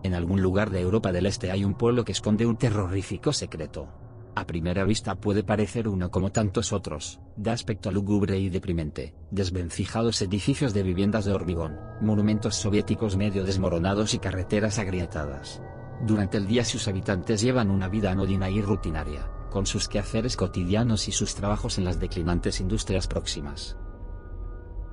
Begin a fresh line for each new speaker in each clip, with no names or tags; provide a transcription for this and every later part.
en algún lugar de Europa del Este hay un pueblo que esconde un terrorífico secreto. A primera vista puede parecer uno como tantos otros, de aspecto lúgubre y deprimente, desvencijados edificios de viviendas de hormigón, monumentos soviéticos medio desmoronados y carreteras agrietadas. Durante el día sus habitantes llevan una vida anodina y rutinaria, con sus quehaceres cotidianos y sus trabajos en las declinantes industrias próximas.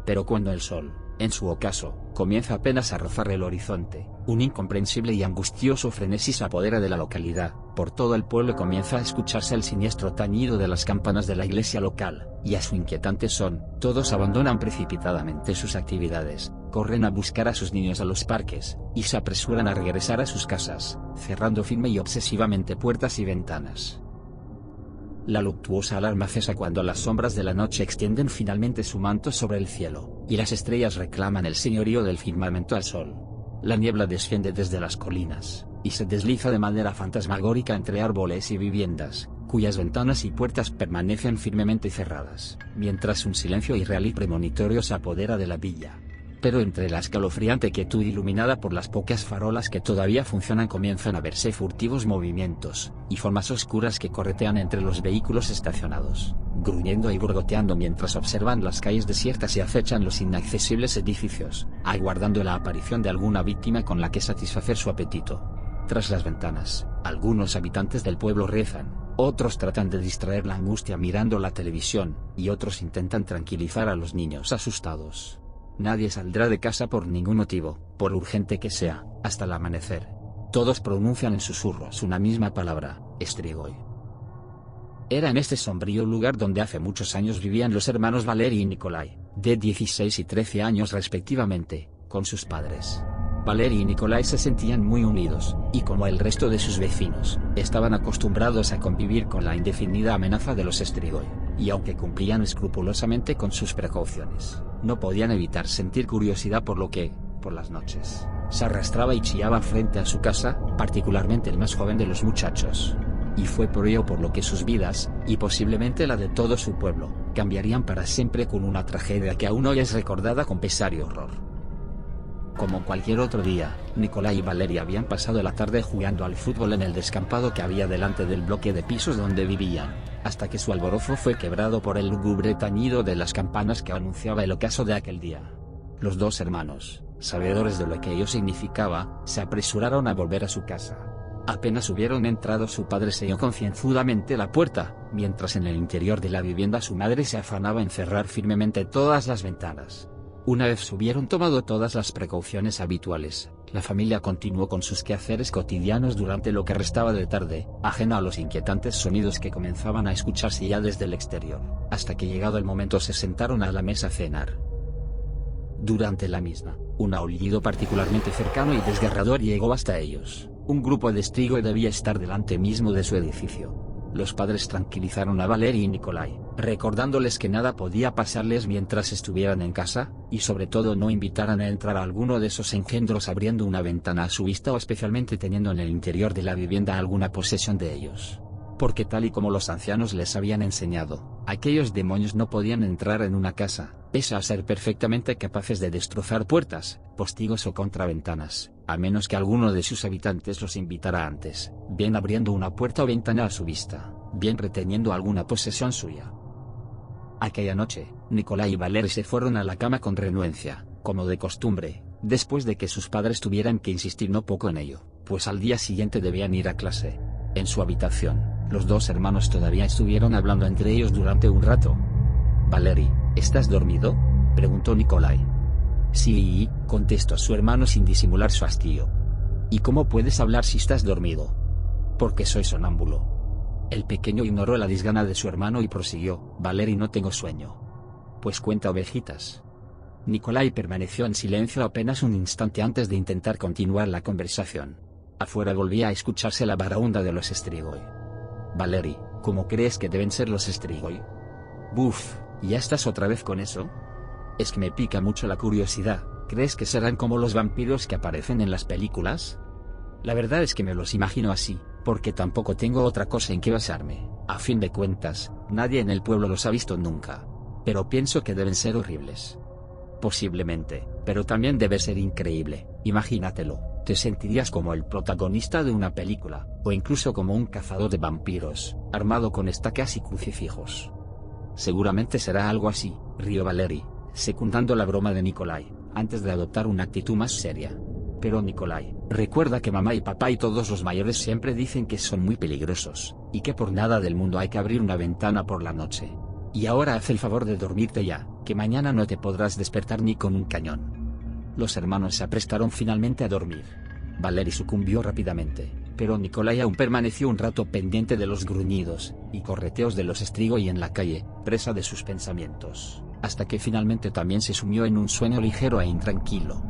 Pero cuando el sol, en su ocaso, comienza apenas a rozar el horizonte, un incomprensible y angustioso frenesí se apodera de la localidad. Por todo el pueblo comienza a escucharse el siniestro tañido de las campanas de la iglesia local, y a su inquietante son, todos abandonan precipitadamente sus actividades, corren a buscar a sus niños a los parques, y se apresuran a regresar a sus casas, cerrando firme y obsesivamente puertas y ventanas. La luctuosa alarma cesa cuando las sombras de la noche extienden finalmente su manto sobre el cielo, y las estrellas reclaman el señorío del firmamento al sol. La niebla desciende desde las colinas, y se desliza de manera fantasmagórica entre árboles y viviendas, cuyas ventanas y puertas permanecen firmemente cerradas, mientras un silencio irreal y premonitorio se apodera de la villa. Pero entre la escalofriante quietud iluminada por las pocas farolas que todavía funcionan comienzan a verse furtivos movimientos, y formas oscuras que corretean entre los vehículos estacionados, gruñendo y borboteando mientras observan las calles desiertas y acechan los inaccesibles edificios, aguardando la aparición de alguna víctima con la que satisfacer su apetito. Tras las ventanas, algunos habitantes del pueblo rezan, otros tratan de distraer la angustia mirando la televisión, y otros intentan tranquilizar a los niños asustados. Nadie saldrá de casa por ningún motivo, por urgente que sea, hasta el amanecer. Todos pronuncian en susurros una misma palabra, Strigoi. Era en este sombrío lugar donde hace muchos años vivían los hermanos Valery y Nikolai, de 16 y 13 años respectivamente, con sus padres. Valery y Nikolai se sentían muy unidos, y como el resto de sus vecinos, estaban acostumbrados a convivir con la indefinida amenaza de los Strigoi, y aunque cumplían escrupulosamente con sus precauciones, no podían evitar sentir curiosidad por lo que, por las noches, se arrastraba y chillaba frente a su casa, particularmente el más joven de los muchachos. Y fue por ello por lo que sus vidas, y posiblemente la de todo su pueblo, cambiarían para siempre con una tragedia que aún hoy es recordada con pesar y horror. Como cualquier otro día, Nikolai y Valery habían pasado la tarde jugando al fútbol en el descampado que había delante del bloque de pisos donde vivían, hasta que su alborozo fue quebrado por el lúgubre tañido de las campanas que anunciaba el ocaso de aquel día. Los dos hermanos, sabedores de lo que ello significaba, se apresuraron a volver a su casa. Apenas hubieron entrado, su padre selló concienzudamente la puerta, mientras en el interior de la vivienda su madre se afanaba en cerrar firmemente todas las ventanas. Una vez hubieron tomado todas las precauciones habituales, la familia continuó con sus quehaceres cotidianos durante lo que restaba de tarde, ajena a los inquietantes sonidos que comenzaban a escucharse ya desde el exterior, hasta que llegado el momento se sentaron a la mesa a cenar. Durante la misma, un aullido particularmente cercano y desgarrador llegó hasta ellos. Un grupo de Strigoi debía estar delante mismo de su edificio. Los padres tranquilizaron a Valery y Nikolai, recordándoles que nada podía pasarles mientras estuvieran en casa, y sobre todo no invitaran a entrar a alguno de esos engendros abriendo una ventana a su vista o especialmente teniendo en el interior de la vivienda alguna posesión de ellos. Porque tal y como los ancianos les habían enseñado, aquellos demonios no podían entrar en una casa, pese a ser perfectamente capaces de destrozar puertas, postigos o contraventanas, a menos que alguno de sus habitantes los invitara antes, bien abriendo una puerta o ventana a su vista, bien reteniendo alguna posesión suya. Aquella noche, Nikolai y Valery se fueron a la cama con renuencia, como de costumbre, después de que sus padres tuvieran que insistir no poco en ello, pues al día siguiente debían ir a clase. En su habitación, los dos hermanos todavía estuvieron hablando entre ellos durante un rato. «Valery, ¿estás dormido?», preguntó Nikolai. «Sí», contestó su hermano sin disimular su hastío. «¿Y cómo puedes hablar si estás dormido?». «Porque soy sonámbulo». El pequeño ignoró la disgana de su hermano y prosiguió: «Valery, no tengo sueño». «Pues cuenta ovejitas». Nikolai permaneció en silencio apenas un instante antes de intentar continuar la conversación. Afuera volvía a escucharse la baraúnda de los Strigoi. «Valery, ¿cómo crees que deben ser los Strigoi?». «Buf, ¿ya estás otra vez con eso?». «Es que me pica mucho la curiosidad. ¿Crees que serán como los vampiros que aparecen en las películas?». «La verdad es que me los imagino así, porque tampoco tengo otra cosa en que basarme. A fin de cuentas, nadie en el pueblo los ha visto nunca. Pero pienso que deben ser horribles». «Posiblemente, pero también debe ser increíble, imagínatelo». Te sentirías como el protagonista de una película, o incluso como un cazador de vampiros, armado con estacas y crucifijos. Seguramente será algo así, rió Valery, secundando la broma de Nikolai, antes de adoptar una actitud más seria. Pero Nikolai, recuerda que mamá y papá y todos los mayores siempre dicen que son muy peligrosos, y que por nada del mundo hay que abrir una ventana por la noche. Y ahora haz el favor de dormirte ya, que mañana no te podrás despertar ni con un cañón. Los hermanos se aprestaron finalmente a dormir. Valery sucumbió rápidamente, pero Nikolai aún permaneció un rato pendiente de los gruñidos y correteos de los Strigoi en la calle, presa de sus pensamientos, hasta que finalmente también se sumió en un sueño ligero e intranquilo.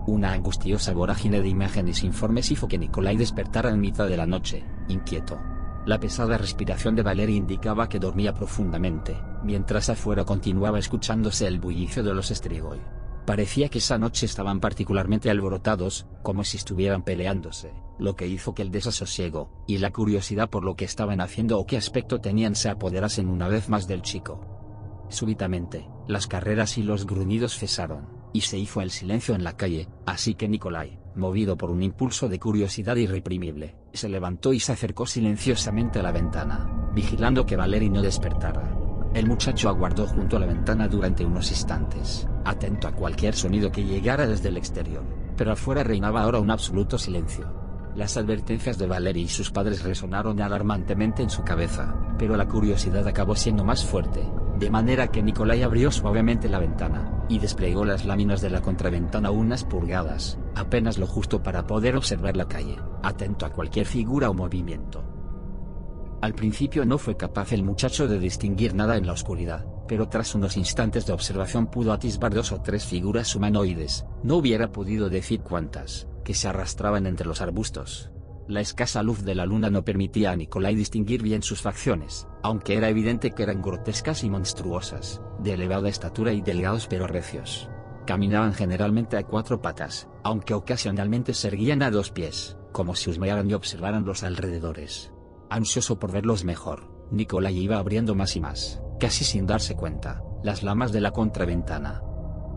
Una angustiosa vorágine de imágenes e informes hizo que Nikolai despertara en mitad de la noche, inquieto. La pesada respiración de Valery indicaba que dormía profundamente, mientras afuera continuaba escuchándose el bullicio de los Strigoi. Parecía que esa noche estaban particularmente alborotados, como si estuvieran peleándose, lo que hizo que el desasosiego, y la curiosidad por lo que estaban haciendo o qué aspecto tenían se apoderasen una vez más del chico. Súbitamente, las carreras y los gruñidos cesaron, y se hizo el silencio en la calle, así que Nikolai, movido por un impulso de curiosidad irreprimible, se levantó y se acercó silenciosamente a la ventana, vigilando que Valery no despertara. El muchacho aguardó junto a la ventana durante unos instantes, atento a cualquier sonido que llegara desde el exterior, pero afuera reinaba ahora un absoluto silencio. Las advertencias de Valery y sus padres resonaron alarmantemente en su cabeza, pero la curiosidad acabó siendo más fuerte, de manera que Nikolai abrió suavemente la ventana, y desplegó las láminas de la contraventana unas pulgadas, apenas lo justo para poder observar la calle, atento a cualquier figura o movimiento. Al principio no fue capaz el muchacho de distinguir nada en la oscuridad, pero tras unos instantes de observación pudo atisbar 2 o 3 figuras humanoides, no hubiera podido decir cuántas, que se arrastraban entre los arbustos. La escasa luz de la luna no permitía a Nikolai distinguir bien sus facciones, aunque era evidente que eran grotescas y monstruosas, de elevada estatura y delgados pero recios. Caminaban generalmente a 4 patas, aunque ocasionalmente se erguían a 2 pies, como si husmearan y observaran los alrededores. Ansioso por verlos mejor, Nikolai iba abriendo más y más, casi sin darse cuenta, las lamas de la contraventana.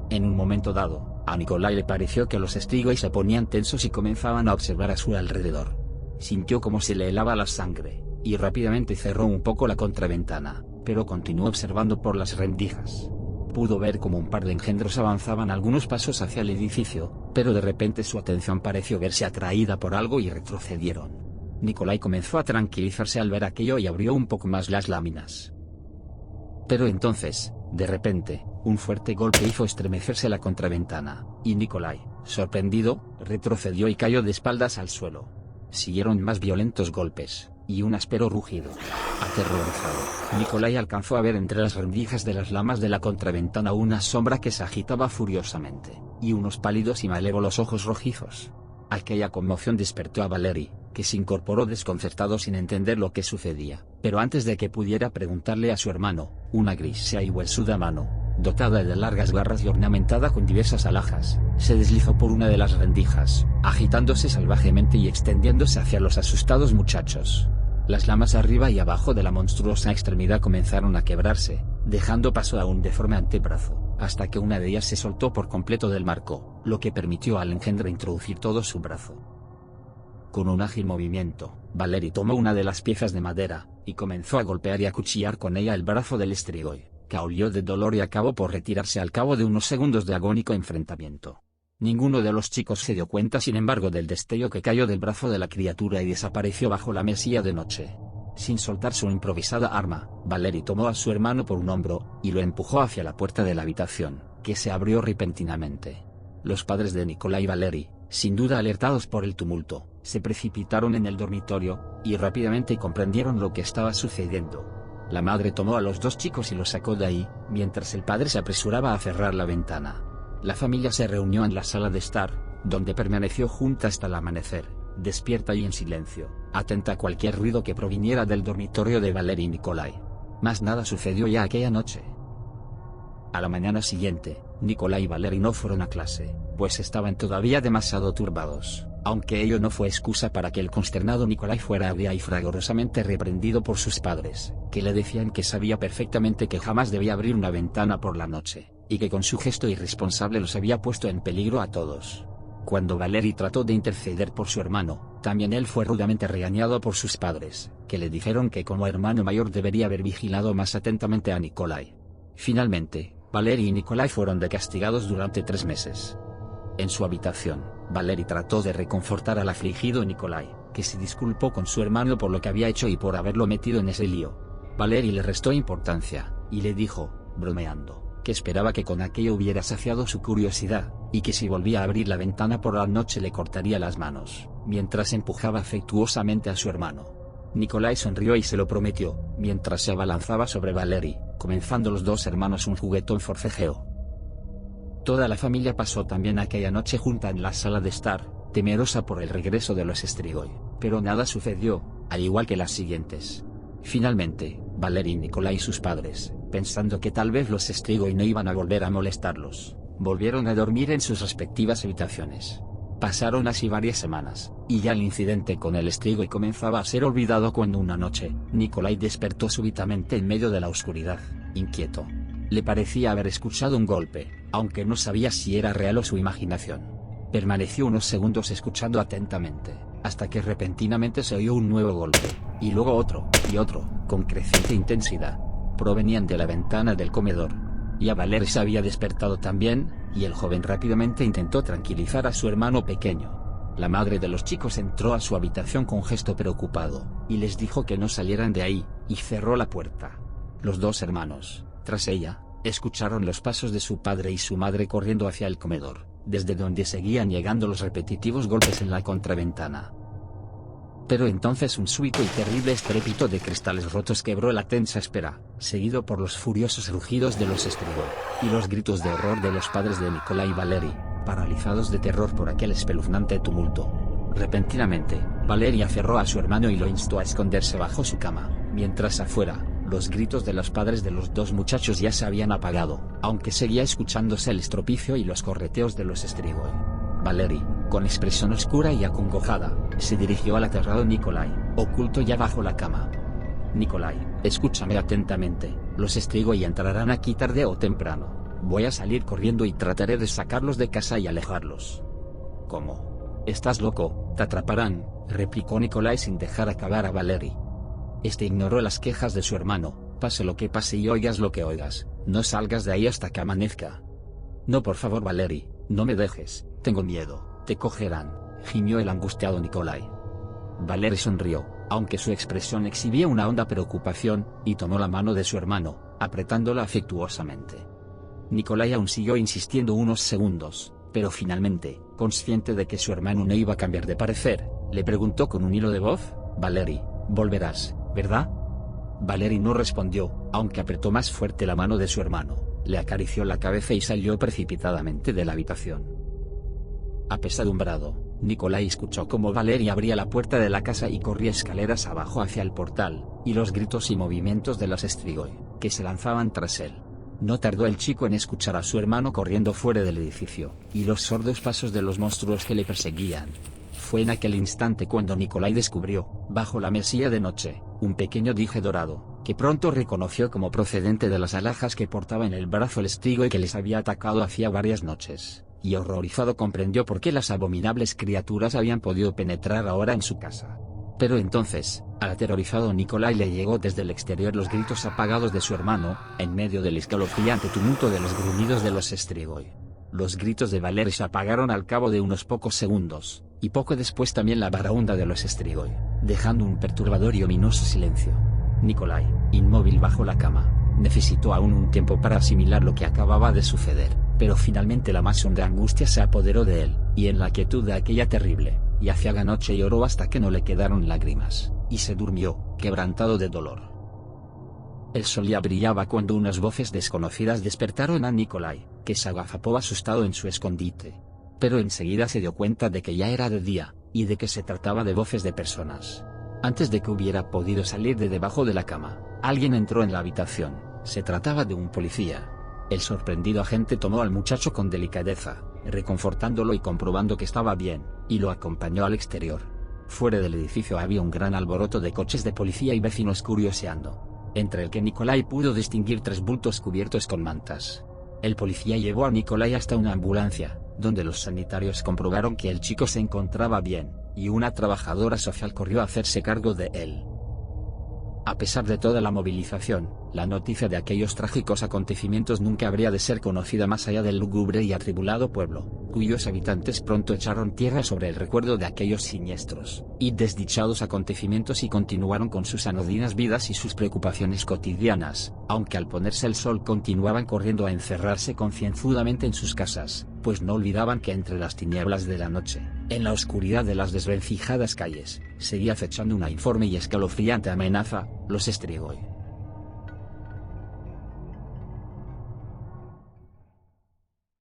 En un momento dado, a Nikolai le pareció que los Strigoi se ponían tensos y comenzaban a observar a su alrededor. Sintió como se le helaba la sangre, y rápidamente cerró un poco la contraventana, pero continuó observando por las rendijas. Pudo ver como un par de engendros avanzaban algunos pasos hacia el edificio, pero de repente su atención pareció verse atraída por algo y retrocedieron. Nikolai comenzó a tranquilizarse al ver aquello y abrió un poco más las láminas. Pero entonces, de repente, un fuerte golpe hizo estremecerse la contraventana, y Nikolai, sorprendido, retrocedió y cayó de espaldas al suelo. Siguieron más violentos golpes, y un áspero rugido. Aterrorizado, Nikolai alcanzó a ver entre las rendijas de las lamas de la contraventana una sombra que se agitaba furiosamente, y unos pálidos y malévolos ojos rojizos. Aquella conmoción despertó a Valery, que se incorporó desconcertado sin entender lo que sucedía, pero antes de que pudiera preguntarle a su hermano, una grisácea y huesuda mano, dotada de largas garras y ornamentada con diversas alhajas, se deslizó por una de las rendijas, agitándose salvajemente y extendiéndose hacia los asustados muchachos. Las lamas arriba y abajo de la monstruosa extremidad comenzaron a quebrarse, dejando paso a un deforme antebrazo, hasta que una de ellas se soltó por completo del marco, lo que permitió al engendro introducir todo su brazo. Con un ágil movimiento, Valery tomó una de las piezas de madera, y comenzó a golpear y acuchillar con ella el brazo del Strigoi, que aulló de dolor y acabó por retirarse al cabo de unos segundos de agónico enfrentamiento. Ninguno de los chicos se dio cuenta sin embargo del destello que cayó del brazo de la criatura y desapareció bajo la mesilla de noche. Sin soltar su improvisada arma, Valery tomó a su hermano por un hombro, y lo empujó hacia la puerta de la habitación, que se abrió repentinamente. Los padres de Nikolai y Valery, sin duda alertados por el tumulto, se precipitaron en el dormitorio, y rápidamente comprendieron lo que estaba sucediendo. La madre tomó a los 2 chicos y los sacó de ahí, mientras el padre se apresuraba a cerrar la ventana. La familia se reunió en la sala de estar, donde permaneció junta hasta el amanecer, despierta y en silencio, atenta a cualquier ruido que proviniera del dormitorio de Valery y Nikolai. Mas nada sucedió ya aquella noche. A la mañana siguiente, Nikolai y Valery no fueron a clase, pues estaban todavía demasiado turbados, aunque ello no fue excusa para que el consternado Nikolai fuera habría y fragorosamente reprendido por sus padres, que le decían que sabía perfectamente que jamás debía abrir una ventana por la noche, y que con su gesto irresponsable los había puesto en peligro a todos. Cuando Valery trató de interceder por su hermano, también él fue rudamente regañado por sus padres, que le dijeron que como hermano mayor debería haber vigilado más atentamente a Nikolai. Finalmente, Valery y Nikolai fueron decastigados durante 3 meses. En su habitación, Valery trató de reconfortar al afligido Nikolai, que se disculpó con su hermano por lo que había hecho y por haberlo metido en ese lío. Valery le restó importancia, y le dijo, bromeando, que esperaba que con aquello hubiera saciado su curiosidad, y que si volvía a abrir la ventana por la noche le cortaría las manos, mientras empujaba afectuosamente a su hermano. Nikolai sonrió y se lo prometió, mientras se abalanzaba sobre Valery, comenzando los dos hermanos un juguetón forcejeo. Toda la familia pasó también aquella noche junta en la sala de estar, temerosa por el regreso de los Strigoi, pero nada sucedió, al igual que las siguientes. Finalmente, Valery y Nikolai y sus padres, pensando que tal vez los Strigoi no iban a volver a molestarlos, volvieron a dormir en sus respectivas habitaciones. Pasaron así varias semanas, y ya el incidente con el Strigoi comenzaba a ser olvidado cuando una noche, Nikolai despertó súbitamente en medio de la oscuridad, inquieto. Le parecía haber escuchado un golpe, aunque no sabía si era real o su imaginación. Permaneció unos segundos escuchando atentamente, hasta que repentinamente se oyó un nuevo golpe, y luego otro, y otro, con creciente intensidad. Provenían de la ventana del comedor. Ya Valery se había despertado también, y el joven rápidamente intentó tranquilizar a su hermano pequeño. La madre de los chicos entró a su habitación con gesto preocupado, y les dijo que no salieran de ahí, y cerró la puerta. Los dos hermanos, tras ella, escucharon los pasos de su padre y su madre corriendo hacia el comedor, desde donde seguían llegando los repetitivos golpes en la contraventana. Pero entonces un súbito y terrible estrépito de cristales rotos quebró la tensa espera, seguido por los furiosos rugidos de los Strigoi, y los gritos de horror de los padres de Nikolai y Valery, paralizados de terror por aquel espeluznante tumulto. Repentinamente, Valery aferró a su hermano y lo instó a esconderse bajo su cama, mientras afuera, los gritos de los padres de los dos muchachos ya se habían apagado, aunque seguía escuchándose el estropicio y los correteos de los Strigoi. Valery, con expresión oscura y acongojada, se dirigió al aterrado Nikolai, oculto ya bajo la cama. Nikolai, escúchame atentamente, los Strigoi entrarán aquí tarde o temprano. Voy a salir corriendo y trataré de sacarlos de casa y alejarlos. ¿Cómo? ¿Estás loco? Te atraparán, replicó Nikolai sin dejar acabar a Valery. Este ignoró las quejas de su hermano. Pase lo que pase y oigas lo que oigas, no salgas de ahí hasta que amanezca. No, por favor, Valery, no me dejes, tengo miedo, te cogerán, gimió el angustiado Nikolai. Valery sonrió, aunque su expresión exhibía una honda preocupación, y tomó la mano de su hermano, apretándola afectuosamente. Nikolai aún siguió insistiendo unos segundos, pero finalmente, consciente de que su hermano no iba a cambiar de parecer, le preguntó con un hilo de voz: Valery, volverás, ¿verdad? Valery no respondió, aunque apretó más fuerte la mano de su hermano, le acarició la cabeza y salió precipitadamente de la habitación. Apesadumbrado, Nikolai escuchó cómo Valery abría la puerta de la casa y corría escaleras abajo hacia el portal, y los gritos y movimientos de los Strigoi, que se lanzaban tras él. No tardó el chico en escuchar a su hermano corriendo fuera del edificio, y los sordos pasos de los monstruos que le perseguían. Fue en aquel instante cuando Nikolai descubrió, bajo la mesilla de noche, un pequeño dije dorado, que pronto reconoció como procedente de las alhajas que portaba en el brazo el Strigoi que les había atacado hacía varias noches, y horrorizado comprendió por qué las abominables criaturas habían podido penetrar ahora en su casa. Pero entonces, al aterrorizado Nikolai le llegó desde el exterior los gritos apagados de su hermano, en medio del escalofriante tumulto de los gruñidos de los Strigoi. Los gritos de Valery se apagaron al cabo de unos pocos segundos, y poco después también la baraúnda de los Strigoi, dejando un perturbador y ominoso silencio. Nikolai, inmóvil bajo la cama, necesitó aún un tiempo para asimilar lo que acababa de suceder, pero finalmente la más honda angustia se apoderó de él, y en la quietud de aquella terrible y aciaga noche lloró hasta que no le quedaron lágrimas, y se durmió, quebrantado de dolor. El sol ya brillaba cuando unas voces desconocidas despertaron a Nikolai, que se agazapó asustado en su escondite. Pero enseguida se dio cuenta de que ya era de día, y de que se trataba de voces de personas. Antes de que hubiera podido salir de debajo de la cama, alguien entró en la habitación. Se trataba de un policía. El sorprendido agente tomó al muchacho con delicadeza, reconfortándolo y comprobando que estaba bien, y lo acompañó al exterior. Fuera del edificio había un gran alboroto de coches de policía y vecinos curioseando, entre el que Nikolai pudo distinguir 3 bultos cubiertos con mantas. El policía llevó a Nikolai hasta una ambulancia, donde los sanitarios comprobaron que el chico se encontraba bien, y una trabajadora social corrió a hacerse cargo de él. A pesar de toda la movilización, la noticia de aquellos trágicos acontecimientos nunca habría de ser conocida más allá del lúgubre y atribulado pueblo, cuyos habitantes pronto echaron tierra sobre el recuerdo de aquellos siniestros y desdichados acontecimientos y continuaron con sus anodinas vidas y sus preocupaciones cotidianas, aunque al ponerse el sol continuaban corriendo a encerrarse concienzudamente en sus casas, pues no olvidaban que entre las tinieblas de la noche, en la oscuridad de las desvencijadas calles, seguía acechando una informe y escalofriante amenaza, los Strigoi.